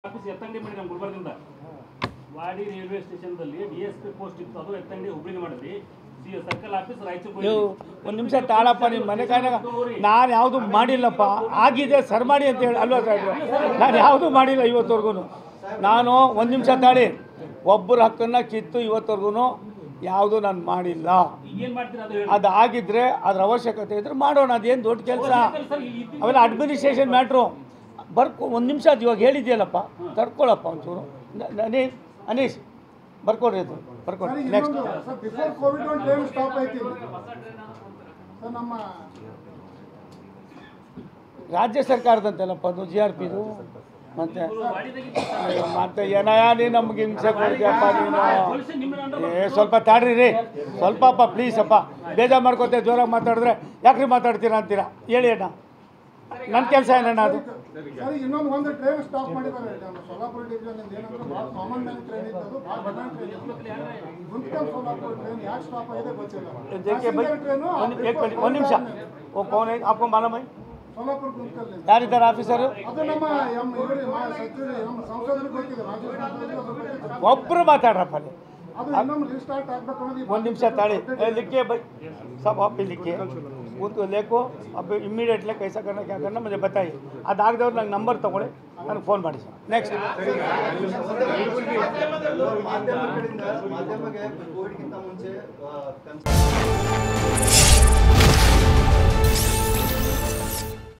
Office ಎತ್ತಂಗಡಿ ಮಾಡಿ ನಮ್ಮ ಗುಲ್ಬರ್ಗದಿಂದ ವಾಡಿ railway ಸ್ಟೇಷನ್ದಲ್ಲಿ DSP post ಇತ್ತು, ಅದು ಎತ್ತಂಗಡಿ ಹುಬ್ಳಿಗೆ ಮಾಡಿದ್ರಿ. Circle office Raichur. ಒಂದು ನಿಮಿಷ ತಾಳಪ್ಪ, ನಿಮ್ಮ ಮನೆ ಕಾಯ್ದಾಗ ನಾನು ಯಾವುದು ಮಾಡಿಲ್ಲಪ್ಪ. ಆಗಿದೆ ಸರ್ ಮಾಡಿ ಅಂತ ಹೇಳಿ ಅಲ್ವಾ ಸಾಹೇಬ್ರೆ? ನಾನು ಯಾವುದೂ ಮಾಡಿಲ್ಲ ಇವತ್ತವರೆಗೂ. ನಾನು ಒಂದು ನಿಮಿಷ ತಾಳಿ, ಒಬ್ಬರ ಹಕ್ಕನ್ನು ಕಿತ್ತು ಇವತ್ತವರೆಗೂ ಯಾವುದೂ ನಾನು ಮಾಡಿಲ್ಲ. ಅದು ಆಗಿದ್ರೆ ಅದ್ರ ಅವಶ್ಯಕತೆ ಇದ್ರೆ ಮಾಡೋಣ, ಅದೇನು ದೊಡ್ಡ ಕೆಲಸ. ಅವೆಲ್ಲ ಅಡ್ಮಿನಿಸ್ಟ್ರೇಷನ್ ಮ್ಯಾಟ್ರು. ಒಂದು ನಿಮಿಷ ಅದು ಇವಾಗ ಹೇಳಿದ್ಯಲ್ಲಪ್ಪ, ತಡ್ಕೊಳ್ಳಪ್ಪ ಒಂಚೂರು. ಅನೀಶ್ ಬರ್ಕೊಡ್ರಿ, ಅದು ಬರ್ಕೊಡ್ರಿ. ನೆಕ್ಸ್ಟ್ ರಾಜ್ಯ ಸರ್ಕಾರದಂತೆಲ್ಲಪ್ಪ ಅದು GRPದು. ಮತ್ತೆ ಏನಯ್ಯ ನೀನು ನಮ್ಗೆ ಹಿಂಸೆ ಕೊಡ್ತೀಯಪ್ಪ ನೀನು. ಸ್ವಲ್ಪ ತಾಡ್ರಿ ರೀ, ಸ್ವಲ್ಪಪ್ಪ ಪ್ಲೀಸಪ್ಪ. ಬೇಜಾರು ಮಾಡ್ಕೋತೆ, ಜೋರಾಗಿ ಮಾತಾಡಿದ್ರೆ ಯಾಕ್ರಿ ಮಾತಾಡ್ತೀರಾ ಅಂತೀರಾ ಹೇಳಿ ಅಣ್ಣ. ನನ್ನ ಕೆಲಸ ಏನಣ್ಣ ಅದು? ಇನ್ನೊಂದು ಒಂದು ಟ್ರೈನ್ ಸ್ಟಾಪ್ ಮಾಡಿದ್ದಾರೆ ಸೋಲಾಪುರ ಡಿವಿಷನ್. ಏನಂದ್ರೆ ಭಾಳ ಕಾಮನ್ ಮ್ಯಾನ್ ಟ್ರೈನ್ ಇತ್ತು, ಅದು ಭಾಳ ಬಣ್ಣ ಟ್ರೈನ್ ಇತ್ತು. ಗುಂಟ್ಕಲ್ ಸೋಲಾಪುರ ಟ್ರೈನ್ ಯಾಕೆ ಸ್ಟಾಪ್ ಆಗಿದೆ ಗೊತ್ತಿಲ್ಲ. ಒಂದು ನಿಮಿಷ, ಓ ಕೌನ್ आपको मालूम है? ಸೋಲಾಪುರ ಗುಂಟ್ಕಲ್ ಯಾರಿದ್ದಾರೆ ಆಫೀಸರು? ಅದು ನಮ್ಮ ಸಂಸದರು ಗೊತ್ತಿದೆ, ರಾಜ್ಯ ಒಬ್ಬರು ಮಾತಾಡ್ರಪ್ಪ ಅಲ್ಲಿ. ಅದು ಇನ್ನೊಂದು ರೀಸ್ಟಾರ್ಟ್ ಆಗಬೇಕು ಅನ್ನೋದು. ಒಂದು ನಿಮಿಷ ತಾಳಿ, लिखिए भाई, सब आप भी लिखिए, उनको लेको अब इमीडिएटली कैसा करना क्या करना मुझे बताइए. ಅದಾಗದವ್ರು ನಂಗೆ ನಂಬರ್ ತೊಗೊಳ್ಳಿ, ನನಗೆ ಫೋನ್ ಮಾಡಿ ಸರ್. ನೆಕ್ಸ್ಟ್ ಮಾಧ್ಯಮಗಳಿಗೆ ಕೋವಿಡ್ಗಿಂತ ಮುಂಚೆ